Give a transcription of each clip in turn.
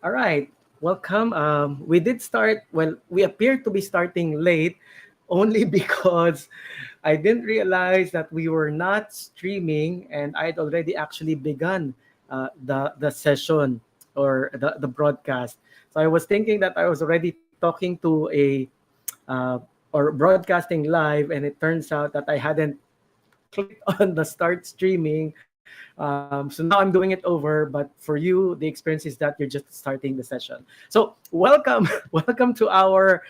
All right, welcome. We did start, well, we appear to be starting late only because I didn't realize that we were not streaming and I'd already actually begun the session or the broadcast. So I was thinking that I was already talking to a uh, or broadcasting live, and it turns out that I hadn't clicked on the start streaming. So now I'm doing it over, but for you, the experience is that you're just starting the session. So welcome, welcome to our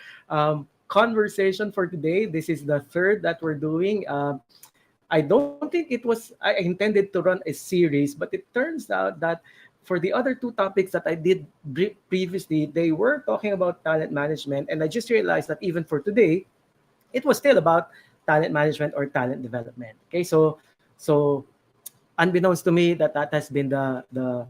conversation for today. This is the third that we're doing. I don't think it was I intended to run a series, but it turns out that for the other two topics that I did previously, they were talking about talent management, and I just realized that even for today, it was still about talent management or talent development. Okay, so unbeknownst to me that has been the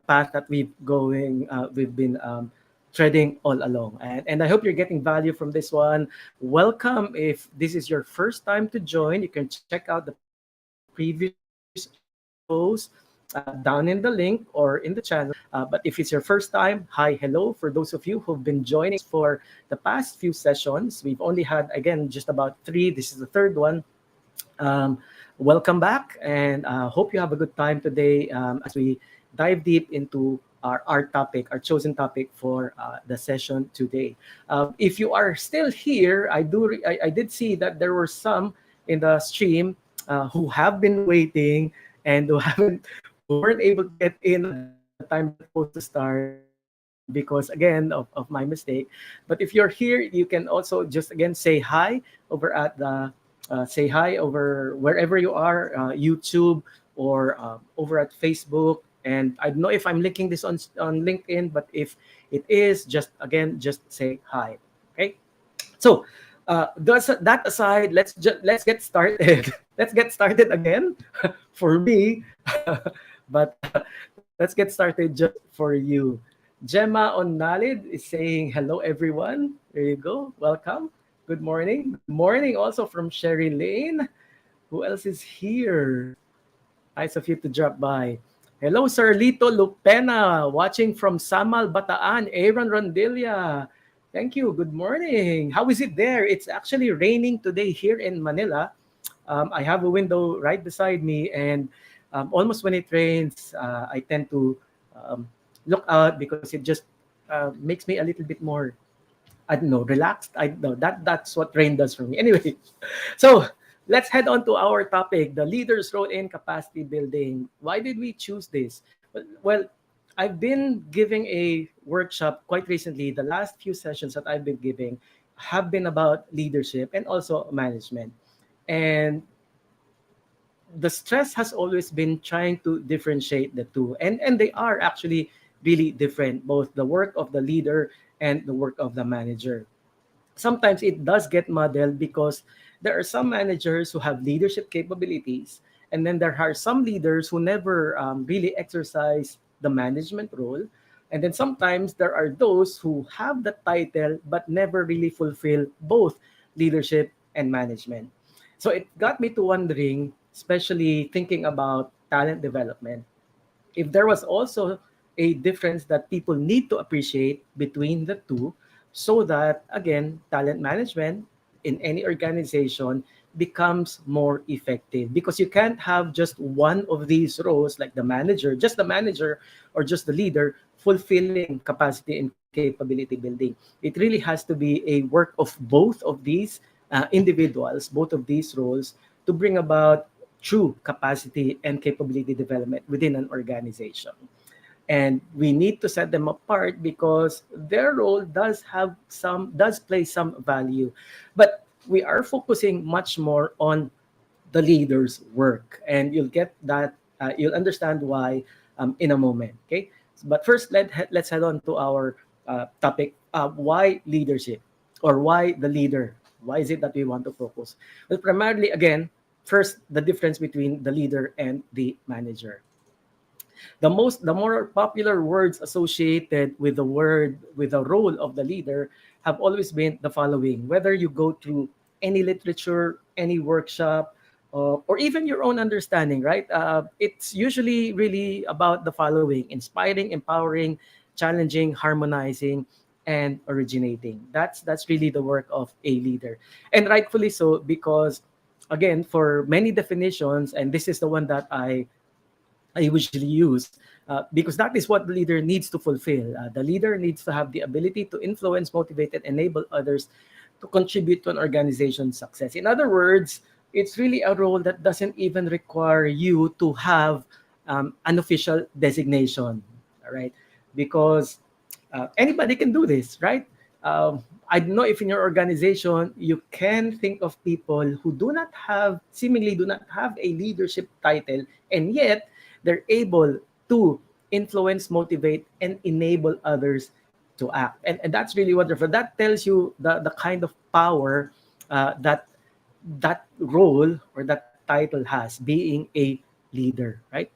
path that we've been treading all along, and I hope you're getting value from this one. Welcome. If this is your first time to join, you can check out the previous shows down in the link or in the channel. But if it's your first time, hi, hello. For those of you who've been joining us for the past few sessions, we've only had, again, just about three. This is the third one. um, Welcome back, and hope you have a good time today as we dive deep into our topic, our chosen topic for the session today. If you are still here, I did see that there were some in the stream who have been waiting and who weren't able to get in at the time that we're supposed to start because again of my mistake. But if you're here, you can also just again say hi over at the say hi over wherever you are, YouTube or over at Facebook. And I don't know if I'm linking this on LinkedIn, but if it is, just again, just say hi. Okay. So that aside, let's get started. Let's get started again for me, but let's get started just for you. Gemma Onalid is saying hello, everyone. There you go. Welcome. Good morning. Good morning also from Sherry Lane. Who else is here? Nice of you to drop by. Hello, Sir Lito Lupena, watching from Samal, Bataan. Aaron Rondilla. Thank you. Good morning. How is it there? It's actually raining today here in Manila. I have a window right beside me, and almost when it rains, I tend to um, look out because it just makes me a little bit more, I don't know, relaxed. I don't know that's what rain does for me. Anyway, so let's head on to our topic: the leader's role in capacity building. Why did we choose this? Well, I've been giving a workshop quite recently. The last few sessions that I've been giving have been about leadership and also management. And the stress has always been trying to differentiate the two, and they are actually really different, both the work of the leader and the work of the manager. Sometimes it does get muddled because there are some managers who have leadership capabilities, and then there are some leaders who never really exercise the management role. And then sometimes there are those who have the title but never really fulfill both leadership and management. So it got me to wondering, especially thinking about talent development, if there was also a difference that people need to appreciate between the two, so that again talent management in any organization becomes more effective, because you can't have just one of these roles, like the manager, just the manager, or just the leader fulfilling capacity and capability building. It really has to be a work of both of these individuals, both of these roles, to bring about true capacity and capability development within an organization. And we need to set them apart because their role does play some value. But we are focusing much more on the leader's work, and you'll understand why in a moment. Okay, but first let's head on to our topic: why leadership, or why the leader. Why is it that we want to focus? Well, primarily, again, first, the difference between the leader and the manager. The more popular words associated with the role of the leader have always been the following. Whether you go through any literature, any workshop, or even your own understanding, right? It's usually really about the following: inspiring, empowering, challenging, harmonizing, and originating. That's really the work of a leader, and rightfully so, because again, for many definitions, and this is the one that I usually use, because that is what the leader needs to fulfill. The leader needs to have the ability to influence, motivate, and enable others to contribute to an organization's success. In other words, it's really a role that doesn't even require you to have an official designation, all right? Because anybody can do this, right? I don't know if in your organization you can think of people who seemingly do not have a leadership title, and yet they're able to influence, motivate, and enable others to act. And that's really wonderful. That tells you the kind of power that that role or that title has, being a leader, right?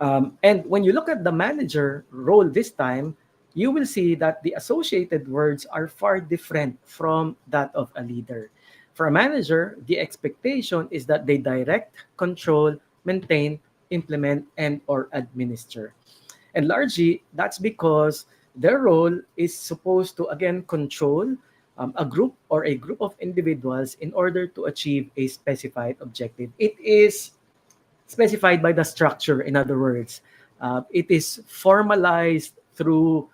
And when you look at the manager role this time, you will see that the associated words are far different from that of a leader. For a manager, the expectation is that they direct, control, maintain, implement, and or administer. And largely, that's because their role is supposed to, again, control a group or a group of individuals in order to achieve a specified objective. It is specified by the structure, in other words. It is formalized through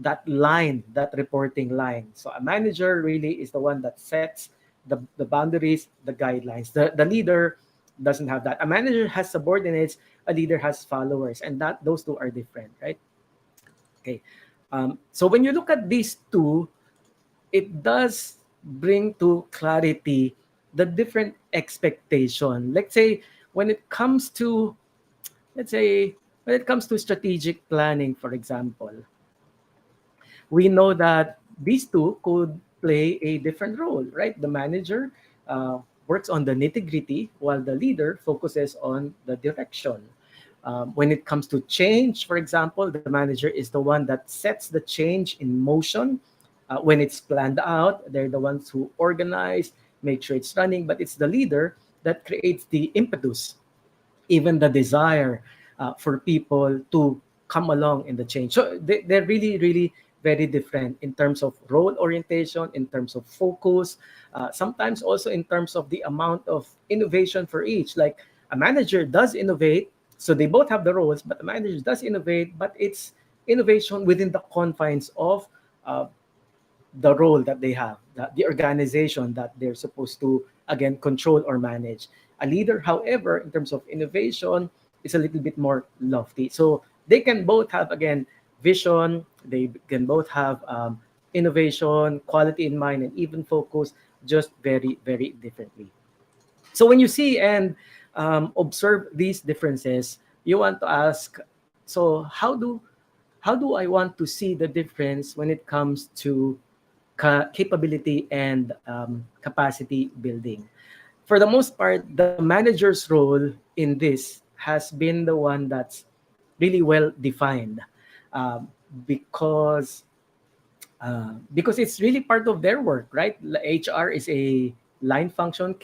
that line, that reporting line. So a manager really is the one that sets the boundaries, the guidelines. The leader doesn't have that. A manager has subordinates, a leader has followers, and that those two are different, right? Okay. So when you look at these two, it does bring to clarity the different expectation. Let's say when it comes to, let's say, when it comes to strategic planning, for example, we know that these two could play a different role, right? The manager works on the nitty gritty, while the leader focuses on the direction. When it comes to change, for example, the manager is the one that sets the change in motion. When it's planned out, they're the ones who organize, make sure it's running, but it's the leader that creates the impetus, even the desire for people to come along in the change. So they're really, really very different in terms of role orientation, in terms of focus, sometimes also in terms of the amount of innovation for each. Like a manager does innovate, so they both have the roles, but the manager does innovate, but it's innovation within the confines of uh, the role that they have, the organization that they're supposed to, again, control or manage. A leader, however, in terms of innovation, is a little bit more lofty. So they can both have, again, vision, they can both have innovation, quality in mind, and even focus, just very, very differently. So when you see and observe these differences, you want to ask, so how do I want to see the difference when it comes to capability and capacity building? For the most part, the manager's role in this has been the one that's really well defined, um, because because it's really part of their work, right? HR is a line function.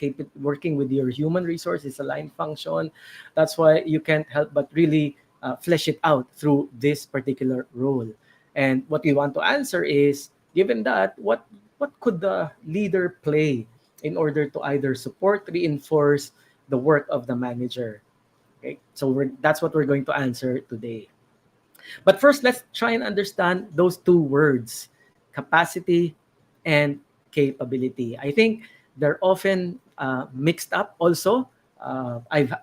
Working with your human resource is a line function. That's why you can't help but really flesh it out through this particular role. And what we want to answer is, given that, what could the leader play in order to either support, reinforce the work of the manager? Okay, so that's what we're going to answer today. But first, let's try and understand those two words, capacity and capability. I think they're often mixed up also. I've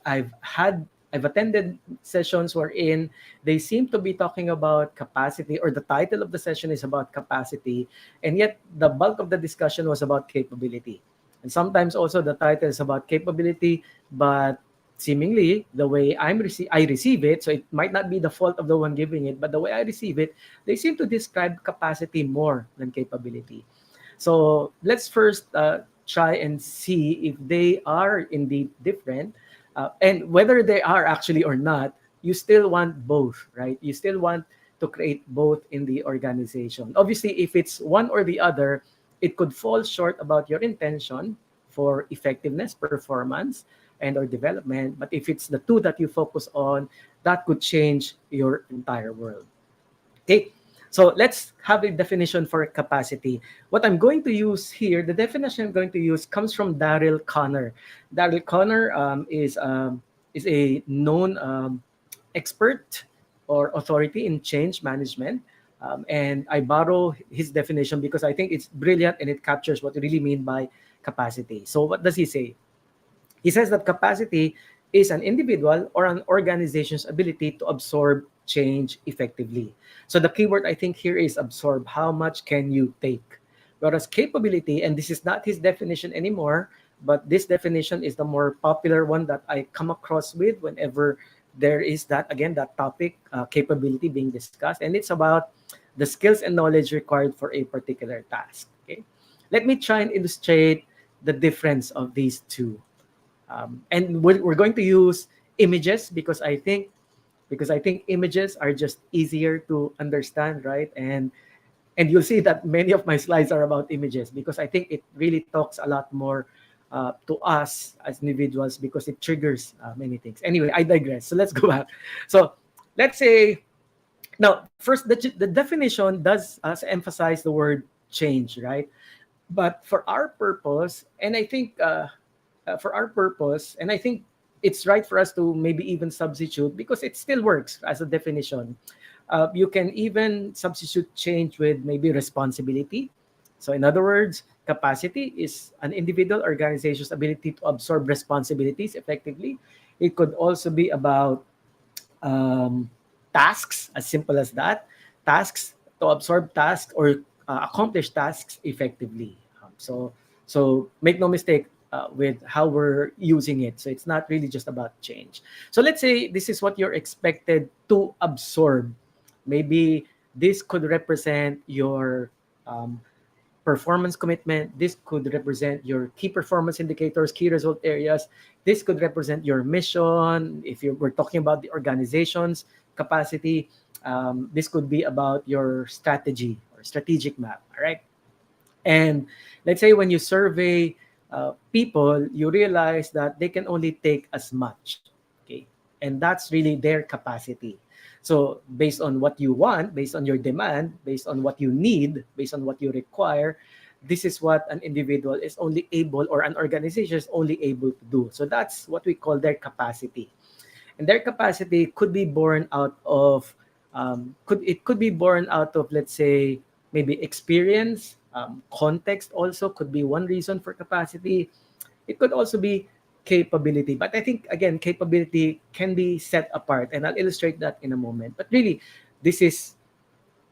attended sessions wherein they seem to be talking about capacity, or the title of the session is about capacity, and yet the bulk of the discussion was about capability. And sometimes also the title is about capability, but seemingly the way I receive it, so it might not be the fault of the one giving it, but the way I receive it, they seem to describe capacity more than capability. So let's first try and see if they are indeed different, and whether they are actually or not. You still want both, right? You still want to create both in the organization. Obviously, if it's one or the other, it could fall short about your intention for effectiveness, performance, and or development. But if it's the two that you focus on, that could change your entire world. Okay, so let's have a definition for capacity. What I'm going to use here, the definition I'm going to use comes from Daryl Connor. Daryl Connor is a known expert or authority in change management. And I borrow his definition because I think it's brilliant and it captures what we really mean by capacity. So what does he say? He says that capacity is an individual or an organization's ability to absorb change effectively. So the keyword I think here is absorb. How much can you take? Whereas capability, and this is not his definition anymore, but this definition is the more popular one that I come across with whenever there is that, again, that topic, capability being discussed. And it's about the skills and knowledge required for a particular task. Okay. Let me try and illustrate the difference of these two. And we're going to use images because I think images are just easier to understand, right? And you'll see that many of my slides are about images because I think it really talks a lot more to us as individuals because it triggers many things. Anyway, I digress. So let's go back. So let's say now first the definition does emphasize the word change, right? But for our purpose, and I think for our purpose, and I think it's right for us to maybe even substitute because it still works as a definition. You can even substitute change with maybe responsibility. So, in other words, capacity is an individual organization's ability to absorb responsibilities effectively. It could also be about um, tasks, as simple as that. Tasks to absorb tasks or accomplish tasks effectively. So make no mistake with how we're using it. So it's not really just about change. So let's say this is what you're expected to absorb. Maybe this could represent your performance commitment. This could represent your key performance indicators, key result areas. This could represent your mission. If you were talking about the organization's capacity, this could be about your strategy or strategic map. All right. And let's say when you survey people, you realize that they can only take as much. Okay. And that's really their capacity. So based on what you want, based on your demand, based on what you need, based on what you require, this is what an individual is only able or an organization is only able to do. So that's what we call their capacity. And their capacity could be born out of could be born out of, let's say, maybe experience, context also could be one reason for capacity. It could also be capability, but I think again capability can be set apart, and I'll illustrate that in a moment. But really, this is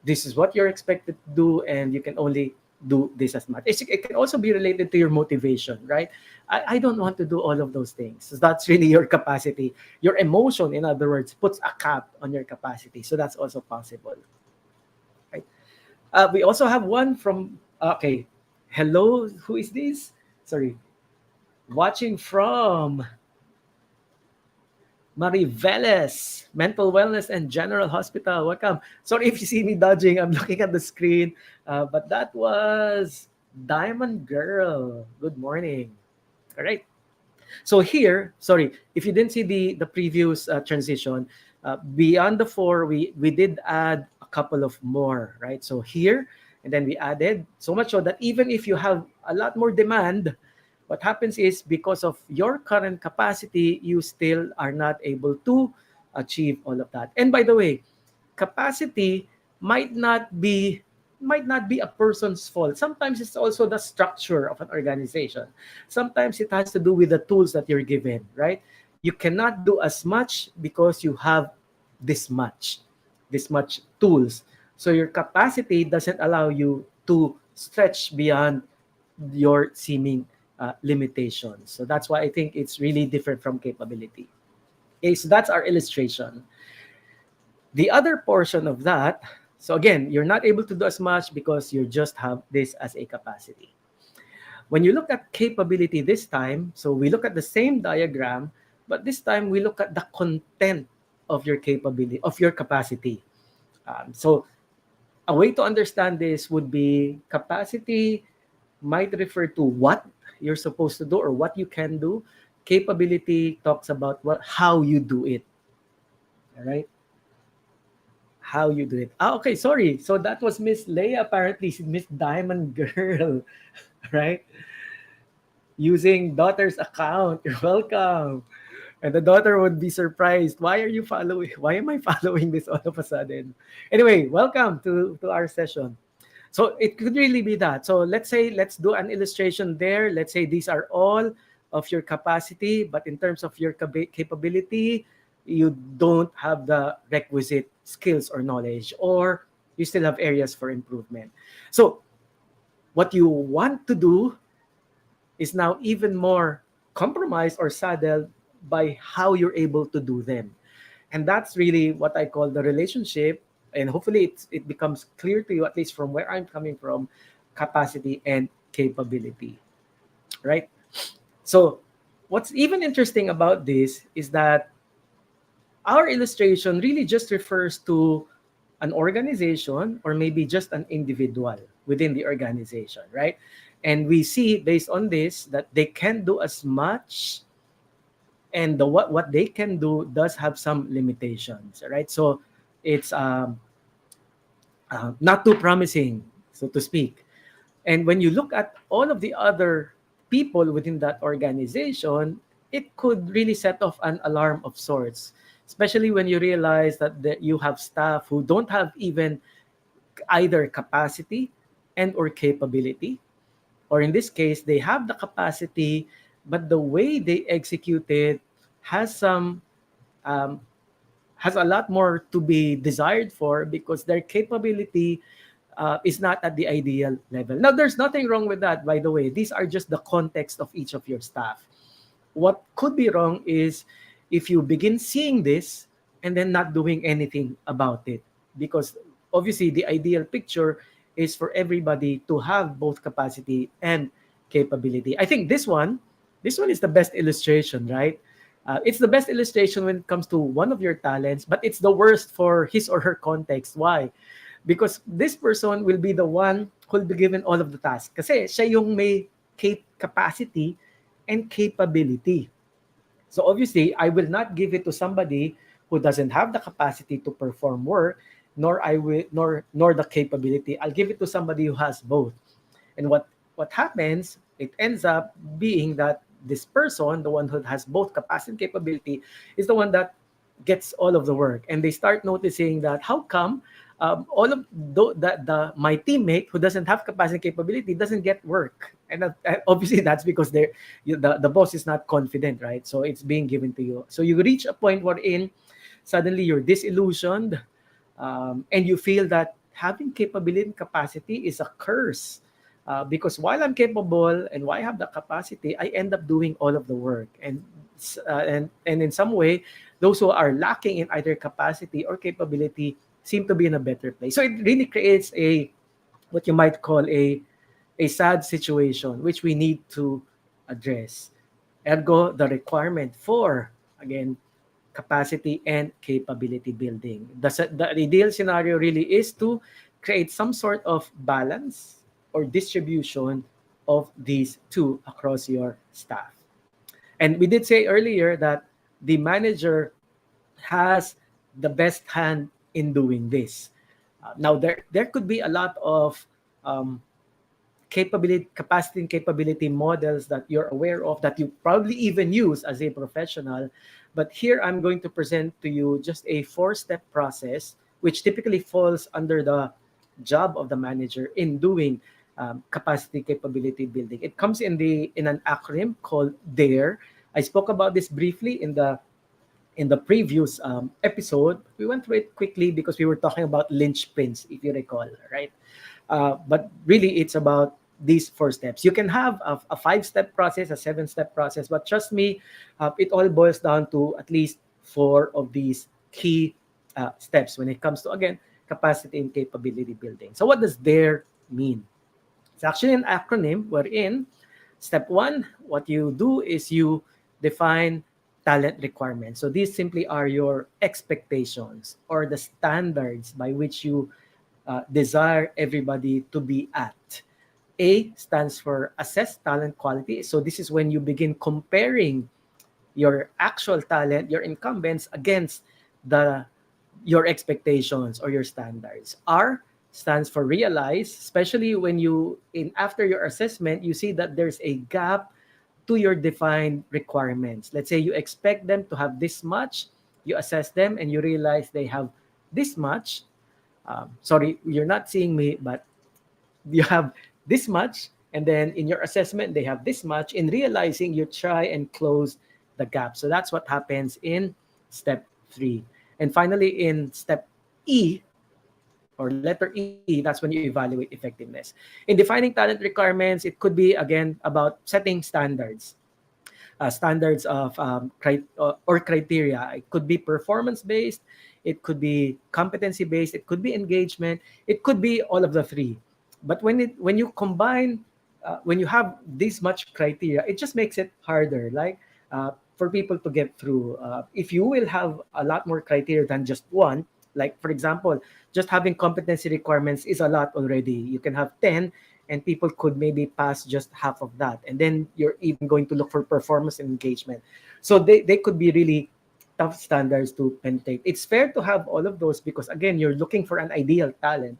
this is what you're expected to do, and you can only do this as much. It can also be related to your motivation, right? I don't want to do all of those things. So that's really your capacity. Your emotion, in other words, puts a cap on your capacity. So that's also possible, right? We also have one from, okay, hello, who is this? Sorry, watching from Mariveles, Mental Wellness and General Hospital. Welcome. Sorry if you see me dodging. I'm looking at the screen. But that was Diamond Girl. Good morning. All right. So here, sorry, if you didn't see the previous transition, beyond the four, we did add a couple of more, right? So here, and then we added so much so that even if you have a lot more demand, what happens is because of your current capacity, you still are not able to achieve all of that. And by the way, capacity might not be might not be a person's fault. Sometimes it's also the structure of an organization. Sometimes it has to do with the tools that you're given, right? You cannot do as much because you have this much, this much tools. So your capacity doesn't allow you to stretch beyond your seeming limitations. So that's why I think it's really different from capability. Okay, so that's our illustration. The other portion of that, so again, you're not able to do as much because you just have this as a capacity. When you look at capability this time, so we look at the same diagram, but this time we look at the content of your capability, of your capacity. So a way to understand this would be capacity might refer to what you're supposed to do or what you can do. Capability talks about how you do it. All right. how you do it. Okay, sorry. So that was Miss Leia, apparently, Miss Diamond Girl, right? Using daughter's account. You're welcome. And the daughter would be surprised. Why are you following? Why am I following this all of a sudden? Anyway, welcome to our session. So it could really be that. So let's do an illustration there. Let's say these are all of your capacity, but in terms of your capability, you don't have the requisite skills or knowledge, or you still have areas for improvement. So what you want to do is now even more compromised or saddled by how you're able to do them. And that's really what I call the relationship. And hopefully it becomes clear to you, at least from where I'm coming from, capacity and capability, right? So what's even interesting about this is that our illustration really just refers to an organization or maybe just an individual within the organization, right? And we see based on this that they can do as much, and what they can do does have some limitations, right? So it's not too promising, so to speak. And when you look at all of the other people within that organization, it could really set off an alarm of sorts, especially when you realize that you have staff who don't have even either capacity and or capability, or in this case, they have the capacity, but the way they execute it has some um, has a lot more to be desired for because their capability is not at the ideal level. Now, there's nothing wrong with that, by the way. These are just the context of each of your staff. What could be wrong is if you begin seeing this and then not doing anything about it. Because obviously, the ideal picture is for everybody to have both capacity and capability. I think this one is the best illustration, right? It's the best illustration when it comes to one of your talents, but it's the worst for his or her context. Why? Because this person will be the one who will be given all of the tasks. Kasi siya yung may capacity and capability. So obviously, I will not give it to somebody who doesn't have the capacity to perform work, nor the capability. I'll give it to somebody who has both. And what happens, it ends up being that this person, the one who has both capacity and capability, is the one that gets all of the work. And they start noticing that how come all of my teammate who doesn't have capacity and capability doesn't get work. And obviously that's because the boss is not confident, right? So it's being given to you. So you reach a point wherein suddenly you're disillusioned, and you feel that having capability and capacity is a curse. Because while I'm capable and while I have the capacity, I end up doing all of the work. And in some way, those who are lacking in either capacity or capability seem to be in a better place. So it really creates what you might call a sad situation, which we need to address. Ergo, the requirement for, again, capacity and capability building. The ideal scenario really is to create some sort of balance or distribution of these two across your staff. And we did say earlier that the manager has the best hand in doing this. Now, there could be a lot of um, capacity and capability models that you're aware of that you probably even use as a professional. But here I'm going to present to you just a 4-step process, which typically falls under the job of the manager in doing capacity capability building. It comes in an acronym called DARE. I spoke about this briefly in the previous episode. We went through it quickly because we were talking about linchpins, if you recall, right? But really, it's about these 4 steps. You can have a 5-step process, a 7-step process, but trust me, it all boils down to at least 4 of these key steps when it comes to, again, capacity and capability building. So what does DARE mean? It's actually an acronym wherein step 1, what you do is you define talent requirements. So these simply are your expectations or the standards by which you desire everybody to be at. A stands for assess talent quality. So this is when you begin comparing your actual talent, your incumbents against the your expectations or your standards. R stands for realize, especially when you in after your assessment you see that there's a gap to your defined requirements. Let's say you expect them to have this much, you assess them and you realize they have this much. Sorry, you're not seeing me, but you have this much, and then in your assessment they have this much. In realizing, you try and close the gap. So that's what happens in step 3. And finally, in step E, or letter E, that's when you evaluate effectiveness. In defining talent requirements, it could be again about setting standards, standards of or criteria. It could be performance based, it could be competency based, it could be engagement, it could be all of the three. But when you combine, when you have this much criteria, it just makes it harder. Like for people to get through, if you will have a lot more criteria than just one. Like for example, just having competency requirements is a lot already. You can have 10 and people could maybe pass just half of that, and then you're even going to look for performance and engagement. So they could be really tough standards to penetrate. It's fair to have all of those because again, you're looking for an ideal talent.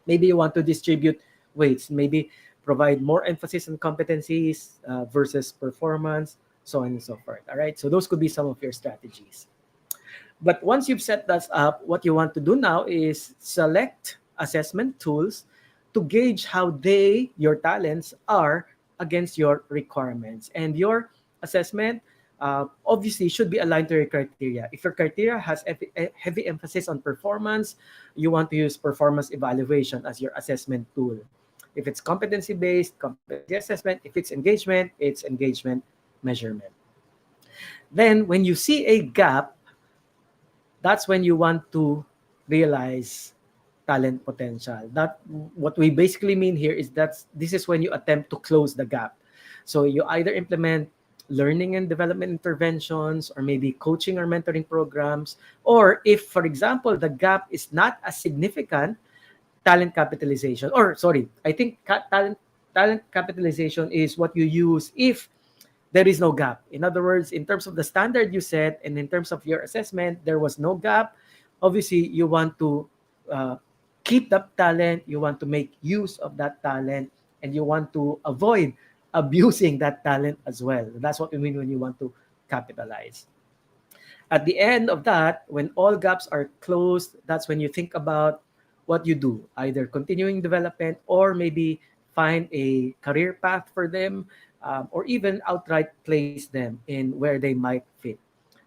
Maybe you want to distribute weights, maybe provide more emphasis on competencies versus performance, so on and so forth. All right, so those could be some of your strategies. But once you've set that up, what you want to do now is select assessment tools to gauge how your talents, are against your requirements. And your assessment obviously should be aligned to your criteria. If your criteria has heavy emphasis on performance, you want to use performance evaluation as your assessment tool. If it's competency based, competency assessment. If it's engagement measurement. Then, when you see a gap, that's when you want to realize talent potential. That what we basically mean here is that this is when you attempt to close the gap. So you either implement learning and development interventions, or maybe coaching or mentoring programs, or if, for example, the gap is not as significant, talent capitalization. Or sorry, I think talent capitalization is what you use if there is no gap. In other words, in terms of the standard you set and in terms of your assessment, there was no gap. Obviously, you want to uh, keep that talent, you want to make use of that talent, and you want to avoid abusing that talent as well. That's what we mean when you want to capitalize. At the end of that, when all gaps are closed, that's when you think about what you do, either continuing development or maybe find a career path for them, or even outright place them in where they might fit.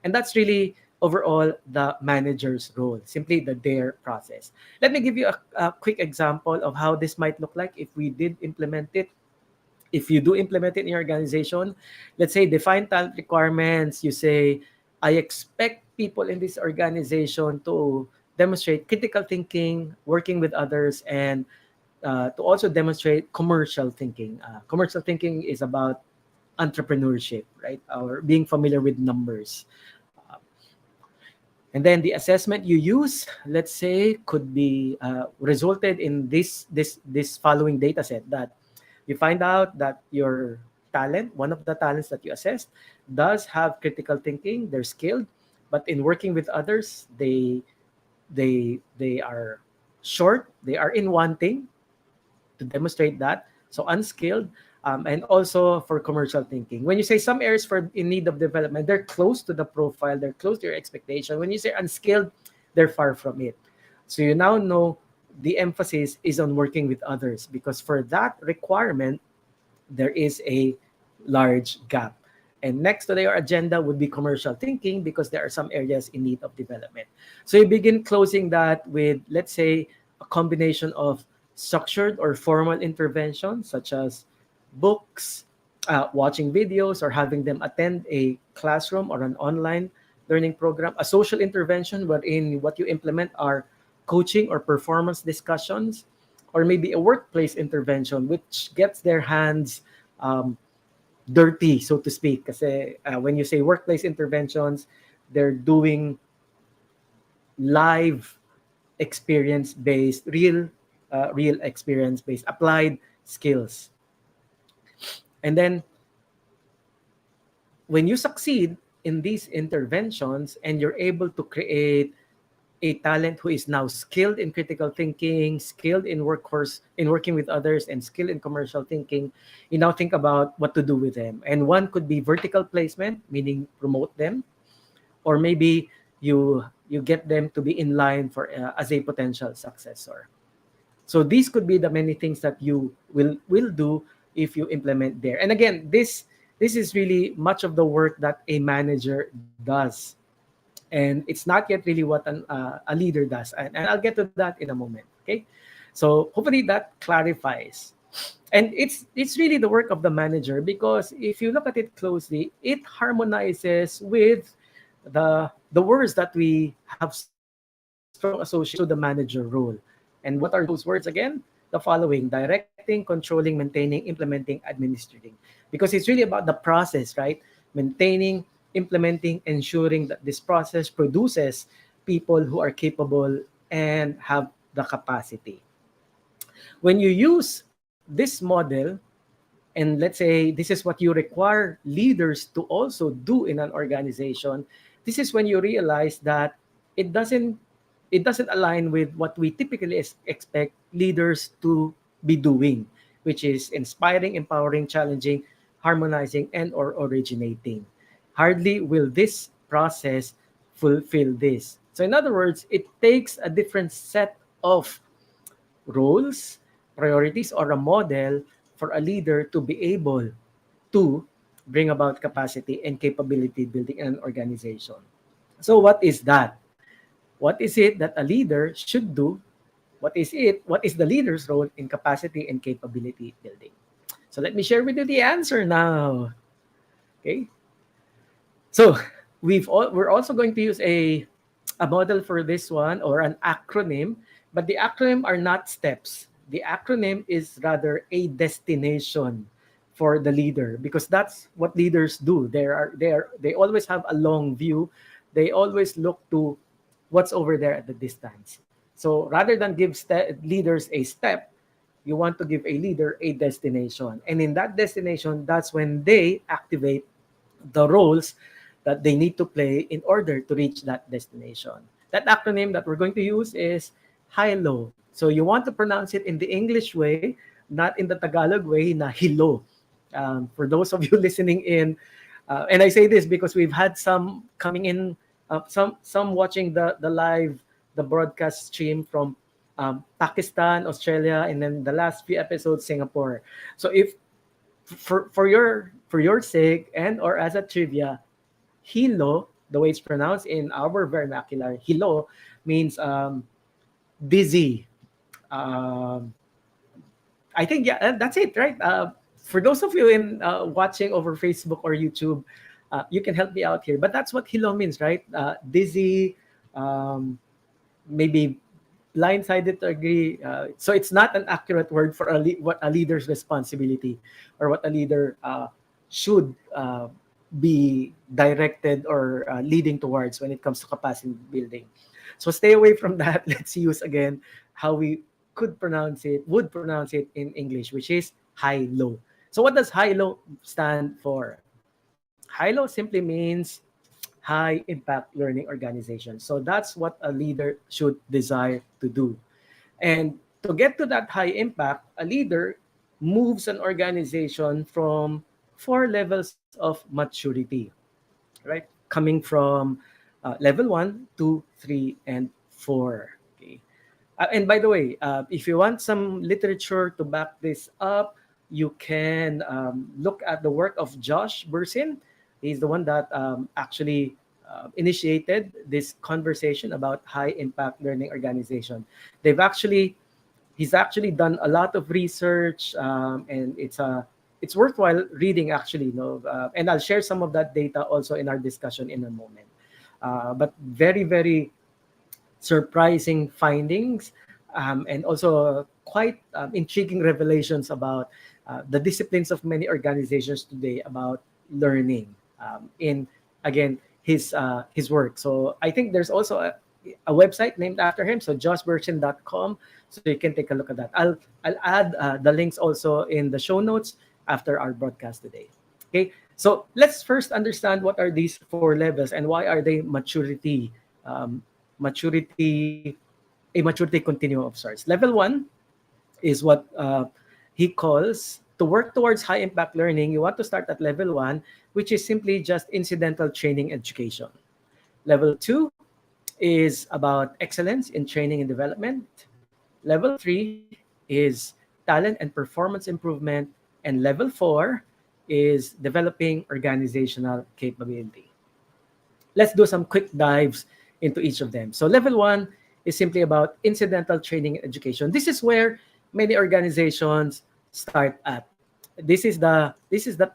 And that's really overall the manager's role, simply the dare process. Let me give you a quick example of how this might look like if we did implement it. If you do implement it in your organization, let's say define talent requirements. You say, I expect people in this organization to demonstrate critical thinking, working with others, and to also demonstrate commercial thinking. Commercial thinking is about entrepreneurship, right? Or being familiar with numbers. Uh, and then the assessment you use, let's say, could be resulted in this following data set, that you find out that your talent, one of the talents that you assessed, does have critical thinking. They're skilled, but in working with others, they are short. They are in wanting to demonstrate that. So unskilled, and also for commercial thinking. When you say some areas for in need of development, they're close to the profile, they're close to your expectation. When you say unskilled, they're far from it. So you now know the emphasis is on working with others, because for that requirement, there is a large gap. And next to their agenda would be commercial thinking, because there are some areas in need of development. So you begin closing that with, let's say, a combination of structured or formal interventions, such as books, watching videos, or having them attend a classroom or an online learning program. A social intervention, wherein what you implement are coaching or performance discussions, or maybe a workplace intervention, which gets their hands um, dirty, so to speak. Kasi when you say workplace interventions, they're doing live experience-based, real experience-based, applied skills. And then when you succeed in these interventions and you're able to create a talent who is now skilled in critical thinking, skilled in workforce, in working with others, and skilled in commercial thinking, you now think about what to do with them. And one could be vertical placement, meaning promote them, or maybe you get them to be in line for as a potential successor. So these could be the many things that you will do if you implement there. And again, this is really much of the work that a manager does, and it's not yet really what a leader does. And I'll get to that in a moment. Okay, so hopefully that clarifies. And it's really the work of the manager, because if you look at it closely, it harmonizes with the words that we have strong association to the manager role. And what are those words again? The following: directing, controlling, maintaining, implementing, administrating. Because it's really about the process, right? Maintaining, implementing, ensuring that this process produces people who are capable and have the capacity. When you use this model, and let's say this is what you require leaders to also do in an organization, this is when you realize that it doesn't it doesn't align with what we typically expect leaders to be doing, which is inspiring, empowering, challenging, harmonizing, and or originating. Hardly will this process fulfill this. So in other words, it takes a different set of roles, priorities, or a model for a leader to be able to bring about capacity and capability building in an organization. So what is that? What is it that a leader should do? What is the leader's role in capacity and capability building? So let me share with you the answer now. Okay. So we're also going to use a model for this one, or an acronym, but the acronym are not steps. The acronym is rather a destination for the leader, because that's what leaders do. They always have a long view. They always look to what's over there at the distance. So rather than give leaders a step, you want to give a leader a destination. And in that destination, that's when they activate the roles that they need to play in order to reach that destination. That acronym that we're going to use is HILO. So you want to pronounce it in the English way, not in the Tagalog way, na hilo. For those of you listening in, and I say this because we've had some coming in, some watching the live, the broadcast stream from Pakistan, Australia, and then the last few episodes, Singapore. So if for your sake and or as a trivia, hilo, the way it's pronounced in our vernacular, hilo means dizzy. Um, I think yeah, that's it, right? For those of you in watching over Facebook or YouTube, you can help me out here. But that's what hilo means, right? Dizzy, um, maybe blindsided to agree. So it's not an accurate word for what a leader's responsibility or what a leader should be directed or leading towards when it comes to capacity building. So stay away from that. Let's use again how we would pronounce it in English, which is high low. So what does high low stand for? High low simply means high impact learning organization. So that's what a leader should desire to do. And to get to that high impact, a leader moves an organization from four levels of maturity, right? Coming from level 1, 2, 3, and 4. Okay. And by the way, if you want some literature to back this up, you can look at the work of Josh Bursin. He's the one that actually initiated this conversation about high impact learning organization. They've actually He's actually done a lot of research, and it's worthwhile reading actually. And I'll share some of that data also in our discussion in a moment. But very very surprising findings, and also quite intriguing revelations about the disciplines of many organizations today about learning, in again his work. So I think there's also a website named after him, so joshberchin.com, so you can take a look at that. I'll add the links also in the show notes after our broadcast today. Okay, so let's first understand what are these four levels and why are they maturity maturity, a maturity continuum of sorts. Level one is what he calls to work towards high impact learning. You want to start at level one, which is simply just incidental training education. Level two is about excellence in training and development. Level three is talent and performance improvement. And level four is developing organizational capability. Let's do some quick dives into each of them. So level one is simply about incidental training and education. This is where many organizations start at. This is the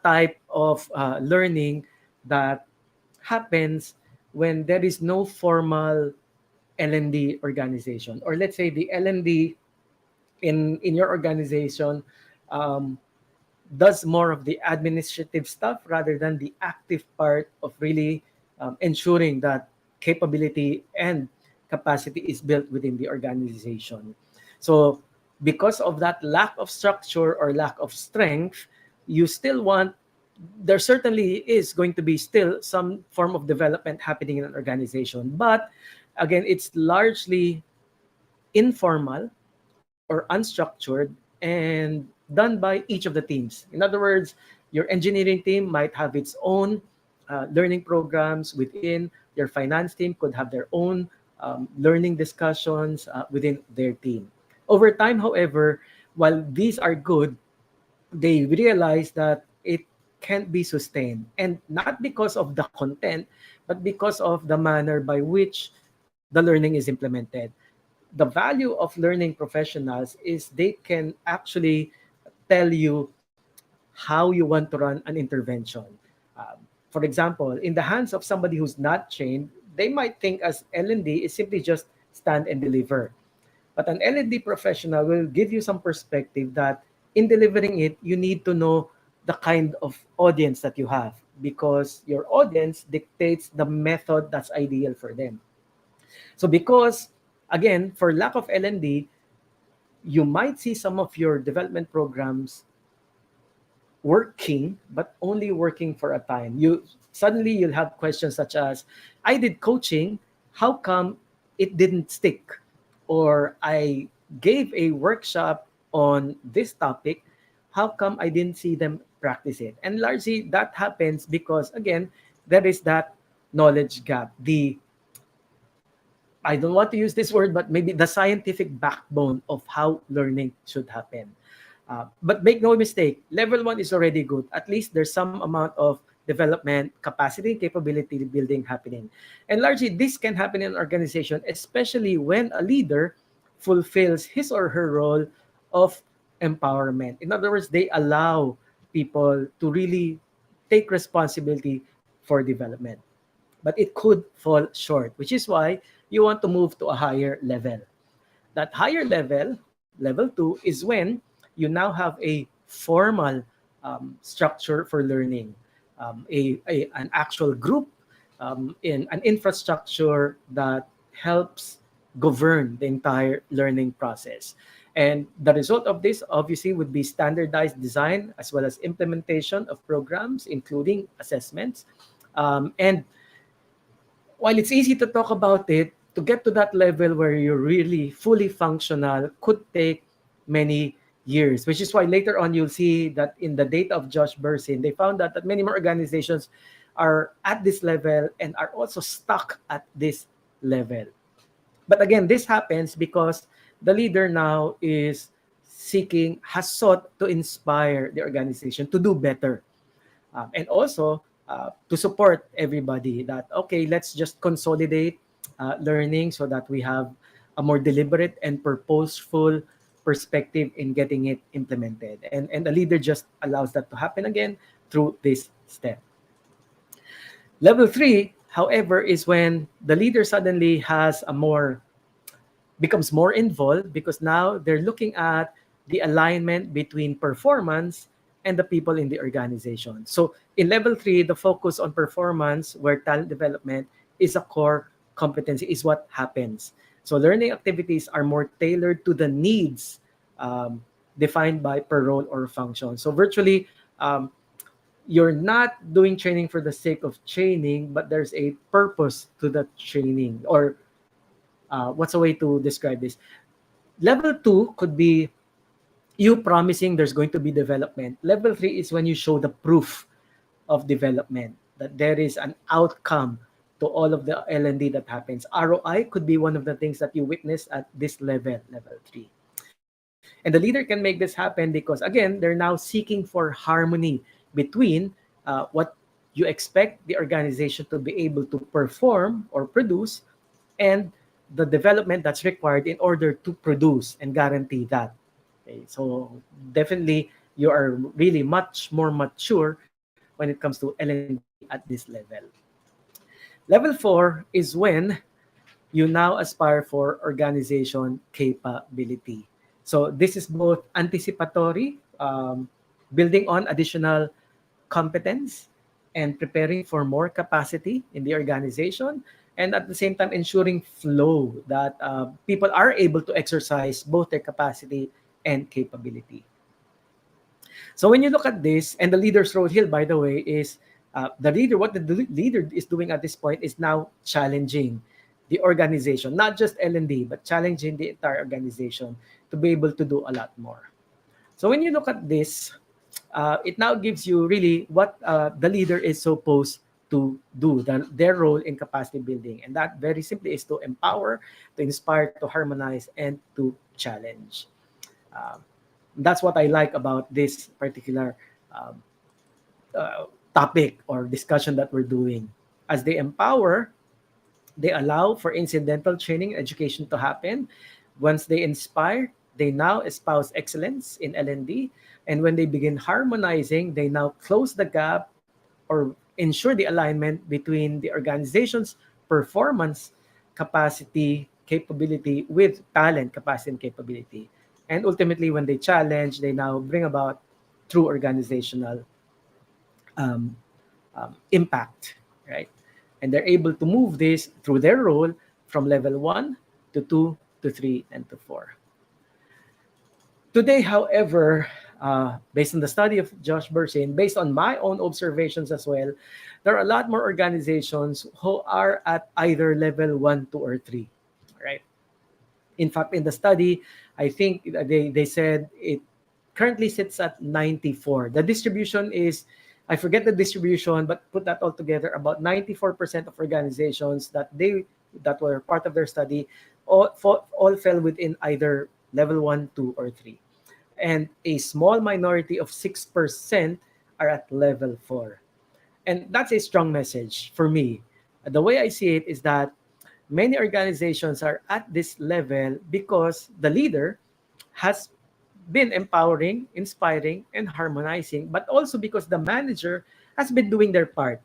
type of learning that happens when there is no formal L&D organization, or let's say the L&D in your organization um, does more of the administrative stuff rather than the active part of really ensuring that capability and capacity is built within the organization. So, because of that lack of structure or lack of strength, you still want, there certainly is going to be still some form of development happening in an organization. But again, it's largely informal or unstructured and done by each of the teams. In other words, your engineering team might have its own learning programs within, your finance team could have their own learning discussions within their team. Over time, however, while these are good, they realize that it can't be sustained. And not because of the content, but because of the manner by which the learning is implemented. The value of learning professionals is they can actually tell you how you want to run an intervention. For example, in the hands of somebody who's not trained, they might think as L&D is simply just stand and deliver. But an L&D professional will give you some perspective that in delivering it, you need to know the kind of audience that you have, because your audience dictates the method that's ideal for them. So because, again, for lack of L&D, you might see some of your development programs working, but only working for a time. You'll have questions such as, I did coaching, how come it didn't stick? Or I gave a workshop on this topic, how come I didn't see them practice it? And largely that happens because, again, there is that knowledge gap. I don't want to use this word, but maybe the scientific backbone of how learning should happen. But make no mistake, level one is already good. At least there's some amount of development, capacity, capability building happening. And largely, this can happen in an organization, especially when a leader fulfills his or her role of empowerment. In other words, they allow people to really take responsibility for development. But it could fall short, which is why you want to move to a higher level. That higher level, level two, is when you now have a formal structure for learning, an actual group, in an infrastructure that helps govern the entire learning process. And the result of this obviously would be standardized design as well as implementation of programs, including assessments. And while it's easy to talk about it, to get to that level where you're really fully functional could take many years, which is why later on you'll see that in the data of Josh Bersin, they found that many more organizations are at this level and are also stuck at this level. But again, this happens because the leader now has sought to inspire the organization to do better, and also to support everybody that, okay, let's just consolidate learning so that we have a more deliberate and purposeful perspective in getting it implemented. And the leader just allows that to happen again through this step. Level three, however, is when the leader suddenly becomes more involved, because now they're looking at the alignment between performance and the people in the organization. So in level three, the focus on performance, where talent development is a core competency, is what happens. So learning activities are more tailored to the needs defined by per role or function. So virtually, you're not doing training for the sake of training, but there's a purpose to the training, or What's a way to describe this? Level two could be you promising there's going to be development. Level three is when you show the proof of development, that there is an outcome to all of the L&D that happens. ROI could be one of the things that you witness at this level, level three. And the leader can make this happen because, again, they're now seeking for harmony between what you expect the organization to be able to perform or produce and the development that's required in order to produce and guarantee that. Okay, so definitely you are really much more mature when it comes to L&D at this level. Level 4 is when you now aspire for organization capability. So this is both anticipatory, building on additional competence and preparing for more capacity in the organization, and at the same time ensuring flow that people are able to exercise both their capacity and capability. So when you look at this, and the leader's role here, by the way, is the leader. What the leader is doing at this point is now challenging the organization, not just L&D, but challenging the entire organization to be able to do a lot more. So when you look at this, it now gives you really what the leader is supposed to do, their role in capacity building. And that very simply is to empower, to inspire, to harmonize, and to challenge. Um, that's what I like about this particular um, topic or discussion that we're doing. As they empower, they allow for incidental training and education to happen. Once they inspire, they now espouse excellence in L&D. And when they begin harmonizing, they now close the gap or ensure the alignment between the organization's performance, capacity, capability with talent, capacity, and capability. And ultimately, when they challenge, they now bring about true organizational um, impact, right? And they're able to move this through their role from level one to two to three and to four. Today, however, based on the study of Josh Bersin, based on my own observations as well, there are a lot more organizations who are at either level one, two, or three, right? In fact, in the study, I think they said it currently sits at 94. The distribution is, I forget the distribution, but put that all together, about 94% of organizations that were part of their study all fell within either level 1, 2, or 3. And a small minority of 6% are at level 4. And that's a strong message for me. The way I see it is that many organizations are at this level because the leader has been empowering, inspiring, and harmonizing, but also because the manager has been doing their part,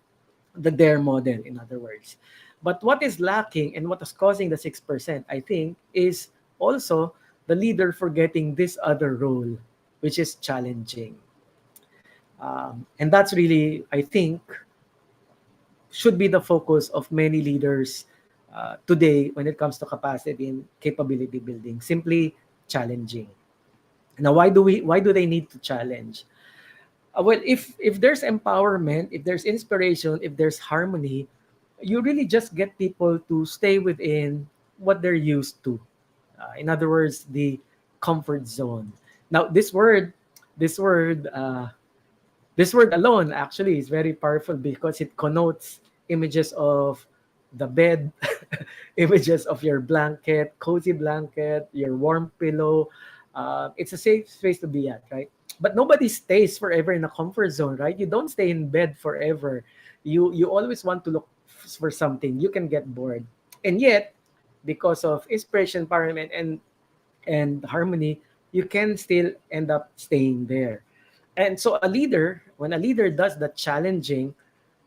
the DARE model, in other words. But what is lacking and what is causing the 6%, I think, is also the leader forgetting this other role, which is challenging. And that's really, I think, should be the focus of many leaders today when it comes to capacity and capability building, simply challenging. Now, why do they need to challenge? Well, if there's empowerment, if there's inspiration, if there's harmony, you really just get people to stay within what they're used to. In other words, the comfort zone. Now, this word, this word alone actually is very powerful because it connotes images of the bed, images of your blanket, cozy blanket, your warm pillow. It's a safe space to be at, right? But nobody stays forever in a comfort zone, right? You don't stay in bed forever. You always want to look for something. You can get bored, and yet, because of inspiration, empowerment, and harmony, you can still end up staying there. And so, when a leader does the challenging,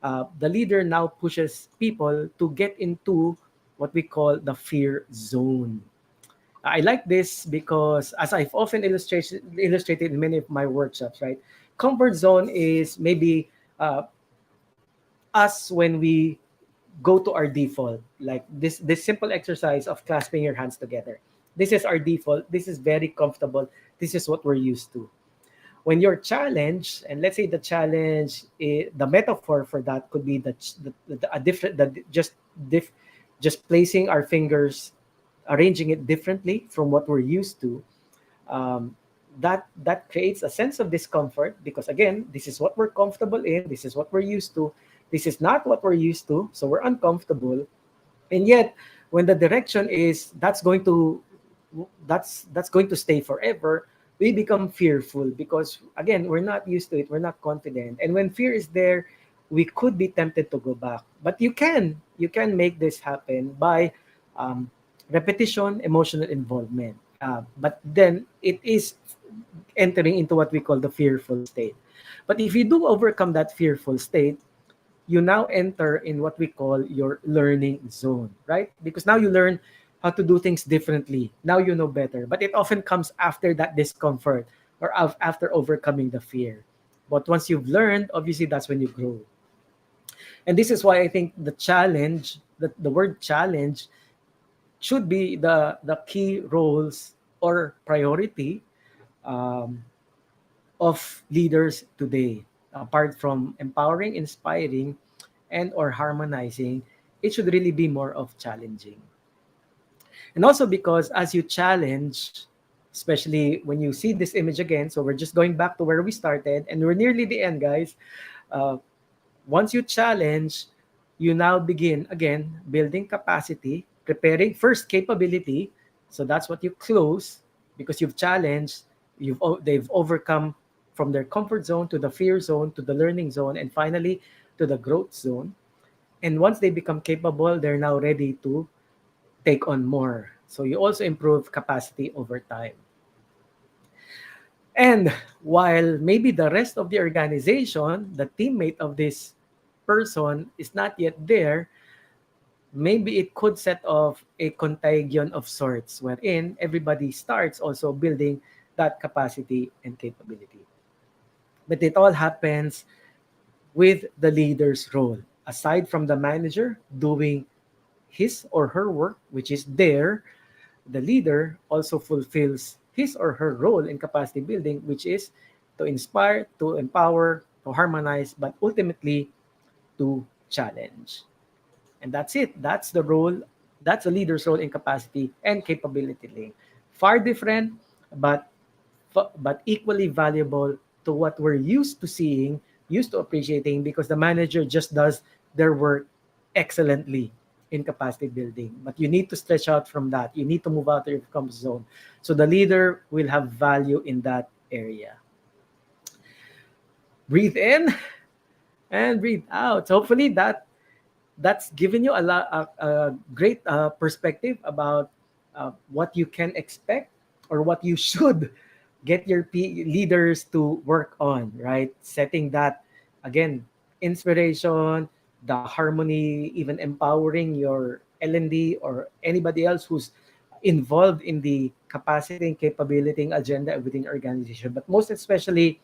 the leader now pushes people to get into what we call the fear zone. I like this because, as I've often illustrated in many of my workshops, right? Comfort zone is maybe us when we go to our default, like this simple exercise of clasping your hands together. This is our default. This is very comfortable. This is what we're used to. When you're challenged, and let's say the challenge, the metaphor for that could be a different, just placing our fingers arranging it differently from what we're used to, um, that creates a sense of discomfort because again, this is what we're comfortable in, this is what we're used to, this is not what we're used to, so we're uncomfortable. And yet when the direction is that's going to stay forever, we become fearful because again, we're not used to it, we're not confident, and when fear is there, we could be tempted to go back. But you can make this happen by um, repetition, emotional involvement, but then it is entering into what we call the fearful state. But if you do overcome that fearful state, you now enter in what we call your learning zone, right? Because now you learn how to do things differently. Now you know better. But it often comes after that discomfort or after overcoming the fear. But once you've learned, obviously that's when you grow. And this is why I think the word challenge should be the key roles or priority um, of leaders today. Apart from empowering, inspiring, and or harmonizing, it should really be more of challenging. And also because as you challenge, especially when you see this image again, so we're just going back to where we started and we're nearly the end, guys. uh, Once you challenge, you now begin again building capacity, preparing first capability. So that's what you close because you've challenged, they've overcome from their comfort zone to the fear zone to the learning zone and finally to the growth zone. And once they become capable, they're now ready to take on more. So you also improve capacity over time. And while maybe the rest of the organization, the teammate of this person is not yet there, maybe it could set off a contagion of sorts wherein everybody starts also building that capacity and capability. But it all happens with the leader's role. Aside from the manager doing his or her work, which is there, the leader also fulfills his or her role in capacity building, which is to inspire, to empower, to harmonize, but ultimately to challenge. And that's it. That's the role. That's a leader's role in capacity and capability link. Far different, but but equally valuable to what we're used to seeing, used to appreciating, because the manager just does their work excellently in capacity building. But you need to stretch out from that. You need to move out of your comfort zone. So the leader will have value in that area. Breathe in and breathe out. So hopefully that's given you a great perspective about what you can expect or what you should get your leaders to work on, right? Setting that, again, inspiration, the harmony, even empowering your L&D or anybody else who's involved in the capacity and capability agenda within your organization. But most especially,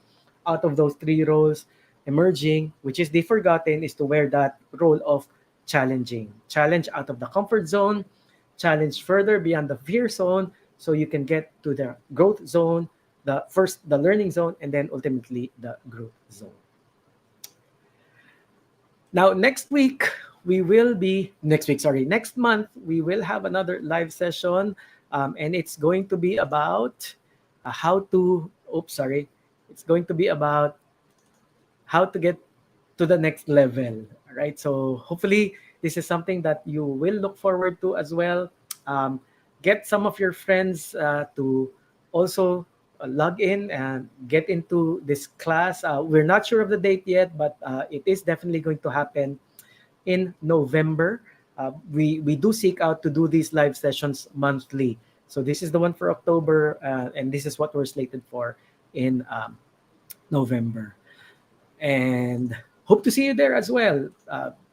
out of those three roles, emerging, which is the forgotten, is to wear that role of challenging. Challenge out of the comfort zone, challenge further beyond the fear zone, so you can get to the growth zone, the learning zone, and then ultimately the growth zone. Now, next month, we will have another live session, and it's going to be about it's going to be about how to get to the next level, right? So hopefully this is something that you will look forward to as well. Um, get some of your friends to also log in and get into this class. We're not sure of the date yet, but it is definitely going to happen in November. We do seek out to do these live sessions monthly. So this is the one for October, and this is what we're slated for in November. And hope to see you there as well.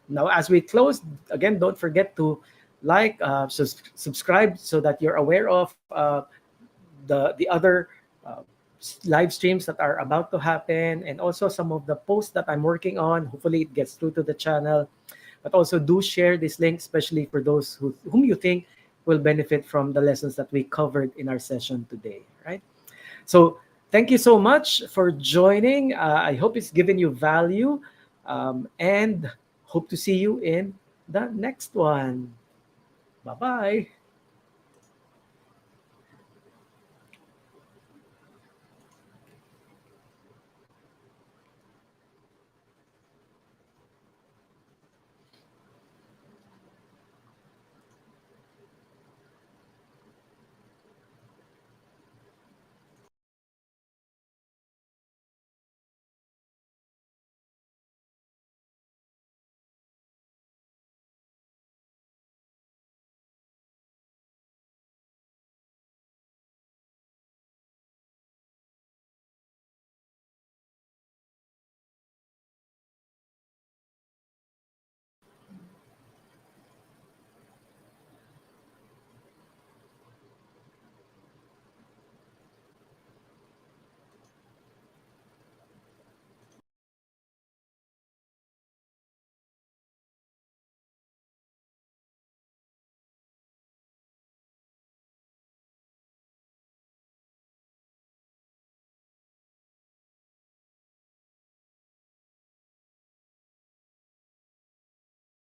Now, as we close, again, don't forget to like, subscribe so that you're aware of the other uh, live streams that are about to happen, and also some of the posts that I'm working on. Hopefully, it gets through to the channel. But also do share this link, especially for those whom you think will benefit from the lessons that we covered in our session today. Right. So thank you so much for joining. I hope it's given you value, and hope to see you in the next one. Bye bye.